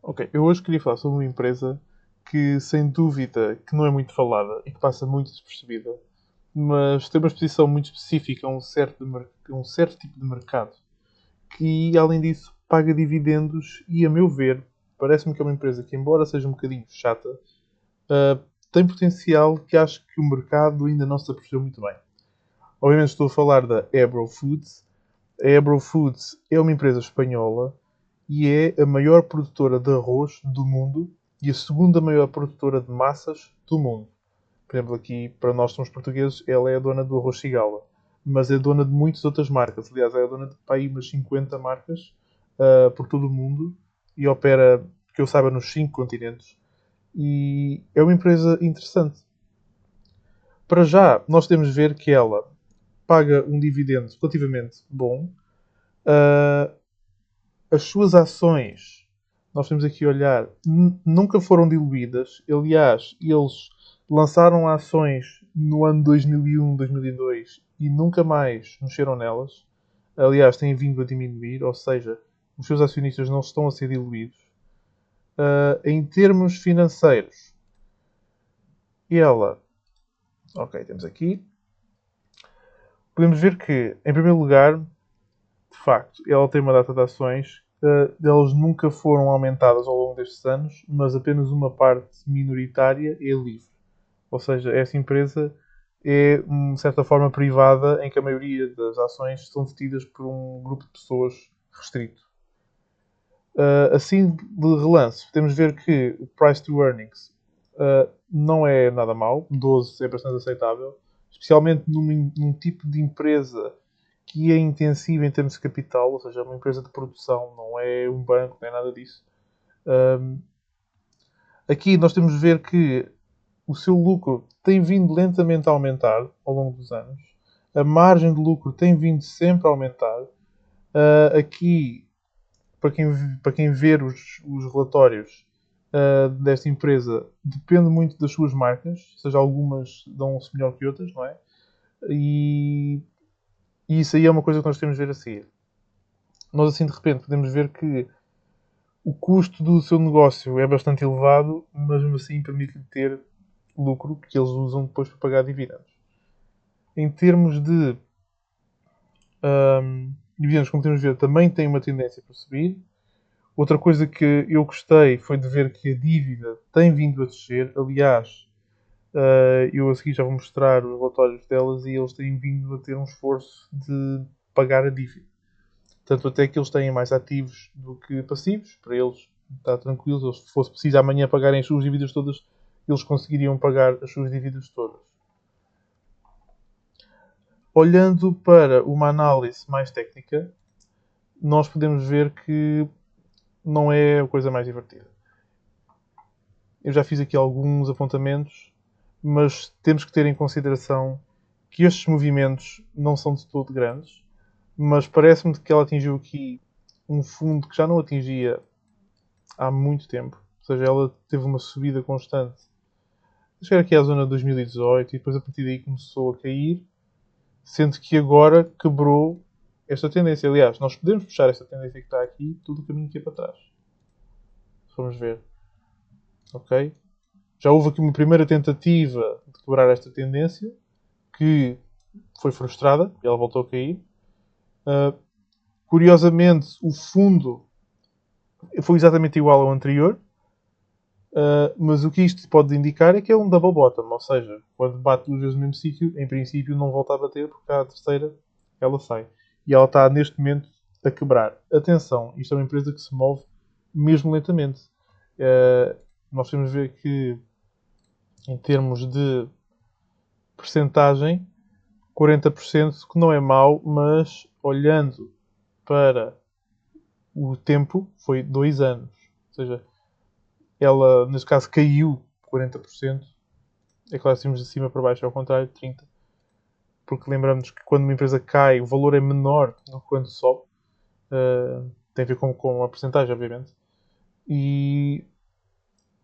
Ok, eu hoje queria falar sobre uma empresa que, sem dúvida, que não é muito falada e que passa muito despercebida, mas tem uma exposição muito específica a um certo tipo de mercado, que, além disso, paga dividendos e, a meu ver, parece-me que é uma empresa que, embora seja um bocadinho chata, ah, tem potencial que acho que o mercado ainda não se apercebeu muito bem. Obviamente estou a falar da Ebro Foods. A Ebro Foods é uma empresa espanhola e é a maior produtora de arroz do mundo e a segunda maior produtora de massas do mundo. Por exemplo, aqui, para nós que somos portugueses, ela é a dona do arroz Cigala. Mas é dona de muitas outras marcas. Aliás, é a dona de para aí umas 50 marcas por todo o mundo e opera, que eu saiba, nos 5 continentes. E é uma empresa interessante. Para já, nós temos de ver que ela paga um dividendo relativamente bom. Uh, as suas ações, nós temos aqui a olhar, nunca foram diluídas. Aliás, eles lançaram ações no ano 2001, 2002 e nunca mais mexeram nelas. Aliás, têm vindo a diminuir, ou seja, os seus acionistas não estão a ser diluídos. Em termos financeiros, ela, ok, temos aqui, podemos ver que, em primeiro lugar, de facto, ela tem uma data de ações. Elas nunca foram aumentadas ao longo destes anos, mas apenas uma parte minoritária é livre. Ou seja, essa empresa é, de certa forma, privada, em que a maioria das ações são detidas por um grupo de pessoas restrito. Assim, de relance, podemos ver que o price to earnings não é nada mau, 12 é bastante aceitável, especialmente num tipo de empresa que é intensiva em termos de capital, ou seja, é uma empresa de produção, não é um banco, não é nada disso. Um, aqui nós temos de ver que o seu lucro tem vindo lentamente a aumentar ao longo dos anos. A margem de lucro tem vindo sempre a aumentar. Aqui, para quem ver os relatórios desta empresa, depende muito das suas marcas, ou seja, algumas dão-se melhor que outras, não é? E, e isso aí é uma coisa que nós temos de ver a seguir. Nós assim de repente podemos ver que o custo do seu negócio é bastante elevado, mas mesmo assim permite-lhe ter lucro que eles usam depois para pagar dividendos. Em termos de dividendos, como temos de ver, também tem uma tendência para subir. Outra coisa que eu gostei foi de ver que a dívida tem vindo a descer. Aliás, eu a seguir já vou mostrar os relatórios delas e eles têm vindo a ter um esforço de pagar a dívida. Tanto até que eles têm mais ativos do que passivos. Para eles, está tranquilo. Se fosse preciso amanhã pagarem as suas dívidas todas, eles conseguiriam pagar as suas dívidas todas. Olhando para uma análise mais técnica, nós podemos ver que não é a coisa mais divertida. Eu já fiz aqui alguns apontamentos, mas temos que ter em consideração que estes movimentos não são de todo grandes, mas parece-me que ela atingiu aqui um fundo que já não atingia há muito tempo. Ou seja, ela teve uma subida constante. Chegar aqui à zona de 2018 e depois a partir daí começou a cair, sendo que agora quebrou esta tendência. Aliás, nós podemos puxar esta tendência que está aqui, tudo o caminho que é para trás. Vamos ver. Ok? Já houve aqui uma primeira tentativa de quebrar esta tendência, que foi frustrada, e ela voltou a cair. Curiosamente, o fundo foi exatamente igual ao anterior, mas o que isto pode indicar é que é um double bottom, ou seja, quando bate duas vezes no mesmo sítio, em princípio não volta a bater, porque à terceira ela sai. E ela está neste momento a quebrar. Atenção, isto é uma empresa que se move mesmo lentamente. Nós temos de ver que, em termos de percentagem, 40%, que não é mau, mas olhando para o tempo, foi 2 anos. Ou seja, ela, neste caso, caiu 40%. É claro, se vimos de cima para baixo, é ao contrário, 30%. Porque lembramos que quando uma empresa cai, o valor é menor do que quando sobe. Tem a ver com a porcentagem, obviamente. E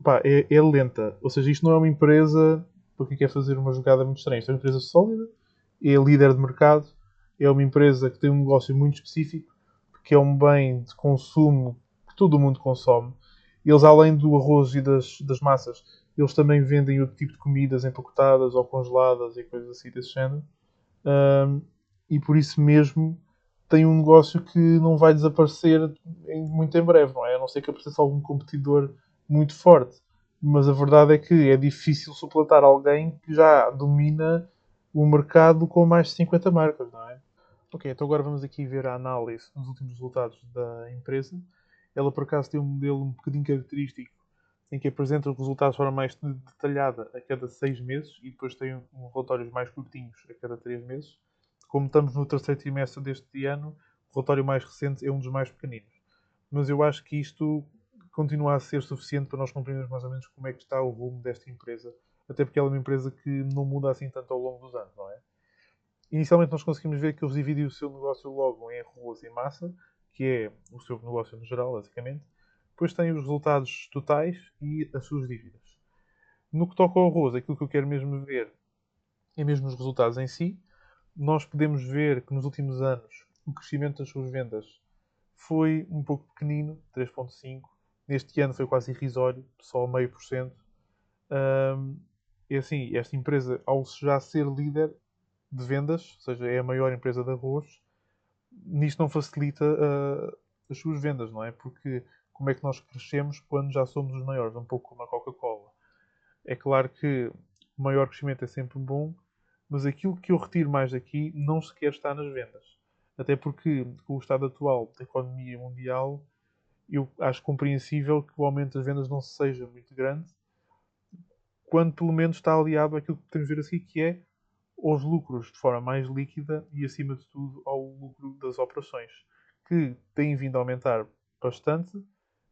pá, é lenta. Ou seja, isto não é uma empresa para quem quer fazer uma jogada muito estranha. Isto é uma empresa sólida, é líder de mercado, é uma empresa que tem um negócio muito específico, que é um bem de consumo que todo mundo consome. Eles, além do arroz e das massas, eles também vendem outro tipo de comidas empacotadas ou congeladas e coisas assim desse género. Um, e por isso mesmo tem um negócio que não vai desaparecer muito em breve, não é? A não ser que apareça algum competidor muito forte. Mas a verdade é que é difícil suplantar alguém que já domina o mercado com mais de 50 marcas, não é? Ok, então agora vamos aqui ver a análise dos últimos resultados da empresa. Ela, por acaso, tem um modelo um bocadinho característico em que apresenta os resultados de forma mais detalhada a cada 6 meses e depois tem relatórios mais curtinhos a cada 3 meses. Como estamos no terceiro trimestre deste ano, o relatório mais recente é um dos mais pequeninos. Mas eu acho que isto continua a ser suficiente para nós compreendermos mais ou menos como é que está o rumo desta empresa. Até porque ela é uma empresa que não muda assim tanto ao longo dos anos, não é? Inicialmente nós conseguimos ver que eles dividem o seu negócio logo em arroz e massa, que é o seu negócio no geral, basicamente. Depois tem os resultados totais e as suas dívidas. No que toca ao arroz, aquilo que eu quero mesmo ver é mesmo os resultados em si. Nós podemos ver que nos últimos anos o crescimento das suas vendas foi um pouco pequenino, 3,5%. Neste ano foi quase irrisório, só 0,5%. E assim, esta empresa, ao já ser líder de vendas, ou seja, é a maior empresa de arroz, nisto não facilita as suas vendas, não é? Porque como é que nós crescemos quando já somos os maiores? Um pouco como a Coca-Cola. É claro que o maior crescimento é sempre bom, mas aquilo que eu retiro mais daqui não sequer está nas vendas. Até porque, com o estado atual da economia mundial, eu acho compreensível que o aumento das vendas não seja muito grande, quando pelo menos está aliado àquilo que podemos ver aqui, que é aos lucros de forma mais líquida e, acima de tudo, ao lucro das operações, que têm vindo a aumentar bastante.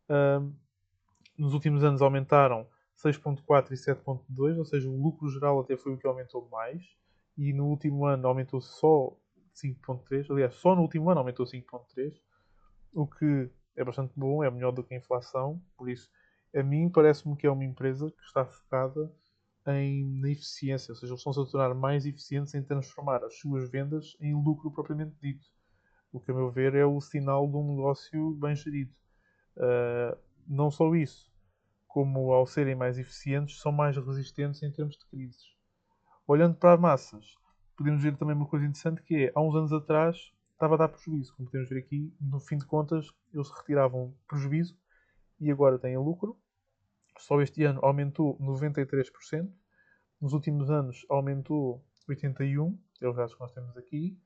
Um, Nos últimos anos aumentaram 6,4 e 7,2, ou seja, o lucro geral até foi o que aumentou mais. E no último ano aumentou só 5,3. Aliás, só no último ano aumentou 5,3, o que é bastante bom, é melhor do que a inflação. Por isso, a mim parece-me que é uma empresa que está focada na eficiência, ou seja, eles estão-se a tornar mais eficientes em transformar as suas vendas em lucro propriamente dito. O que, a meu ver, é o sinal de um negócio bem gerido. Uh, não só isso, como ao serem mais eficientes, são mais resistentes em termos de crises. Olhando para as massas, podemos ver também uma coisa interessante que é, há uns anos atrás, estava a dar prejuízo. Como podemos ver aqui, no fim de contas, eles retiravam prejuízo e agora têm lucro. Só este ano aumentou 93%. Nos últimos anos aumentou 81%, é os dados que nós temos aqui.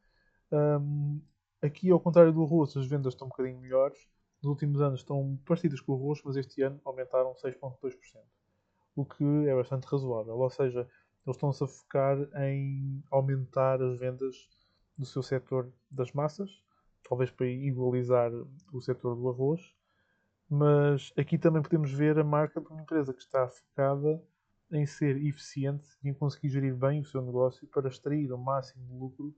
Um, Aqui, ao contrário do arroz, as vendas estão um bocadinho melhores. Nos últimos anos estão parecidas com o arroz, mas este ano aumentaram 6,2%, o que é bastante razoável. Ou seja, eles estão-se a focar em aumentar as vendas do seu setor das massas, talvez para igualizar o setor do arroz. Mas aqui também podemos ver a marca de uma empresa que está focada em ser eficiente e em conseguir gerir bem o seu negócio para extrair o máximo de lucro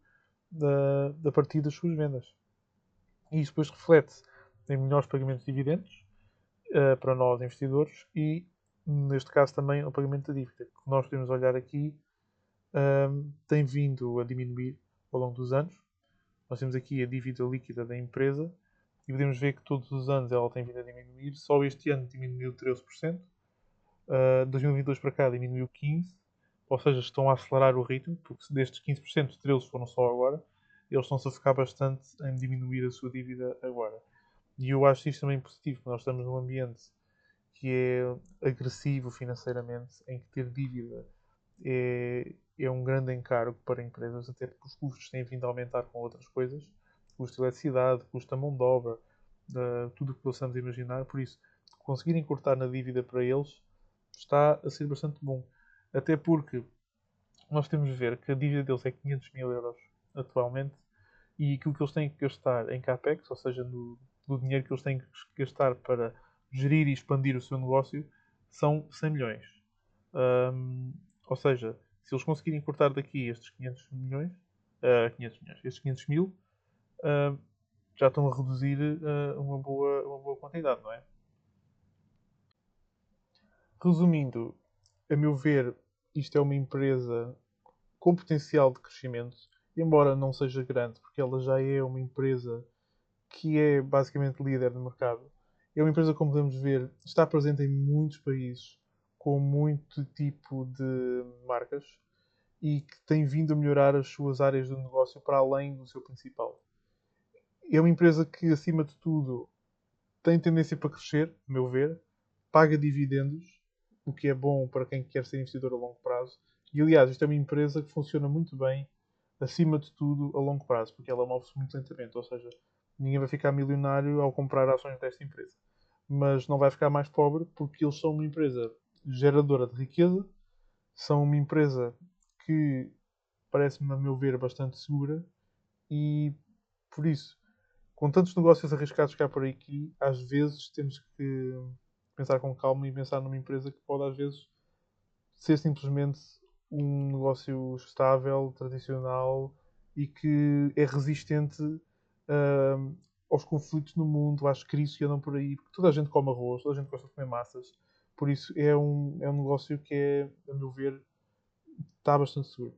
da partir das suas vendas. E isso depois reflete em melhores pagamentos de dividendos para nós investidores e, neste caso, também o pagamento da dívida, que nós podemos olhar aqui, tem vindo a diminuir ao longo dos anos. Nós temos aqui a dívida líquida da empresa e podemos ver que todos os anos ela tem vindo a diminuir. Só este ano diminuiu 13%. De 2022 para cá diminuiu 15%. Ou seja, estão a acelerar o ritmo, porque destes 15%, 13 foram só agora. Eles estão-se a focar bastante em diminuir a sua dívida agora. E eu acho isto também positivo, porque nós estamos num ambiente que é agressivo financeiramente, em que ter dívida é um grande encargo para empresas, até porque os custos têm vindo a aumentar com outras coisas. Custo de eletricidade, custo da mão de obra, tudo o que possamos imaginar. Por isso, conseguirem cortar na dívida para eles está a ser bastante bom. Até porque nós temos de ver que a dívida deles é 500 mil euros atualmente e aquilo que eles têm que gastar em CAPEX, ou seja, do dinheiro que eles têm que gastar para gerir e expandir o seu negócio, são 100 milhões. Um, ou seja, se eles conseguirem cortar daqui estes 500 milhões, 500 milhões, estes 500 mil, uh, já estão a reduzir uma boa quantidade, não é? Resumindo, a meu ver, isto é uma empresa com potencial de crescimento, embora não seja grande, porque ela já é uma empresa que é basicamente líder no mercado. É uma empresa, como podemos ver, está presente em muitos países, com muito tipo de marcas e que tem vindo a melhorar as suas áreas de negócio para além do seu principal. É uma empresa que, acima de tudo, tem tendência para crescer, a meu ver, paga dividendos, o que é bom para quem quer ser investidor a longo prazo. E, aliás, isto é uma empresa que funciona muito bem, acima de tudo, a longo prazo, porque ela move-se muito lentamente. Ou seja, ninguém vai ficar milionário ao comprar ações desta empresa. Mas não vai ficar mais pobre porque eles são uma empresa geradora de riqueza, são uma empresa que parece-me, a meu ver, bastante segura e, por isso, com tantos negócios arriscados que há por aqui, às vezes temos que pensar com calma e pensar numa empresa que pode, às vezes, ser simplesmente um negócio estável, tradicional e que é resistente uh, aos conflitos no mundo, às crises que andam por aí, porque toda a gente come arroz, toda a gente gosta de comer massas. Por isso é um negócio que é, a meu ver, está bastante seguro.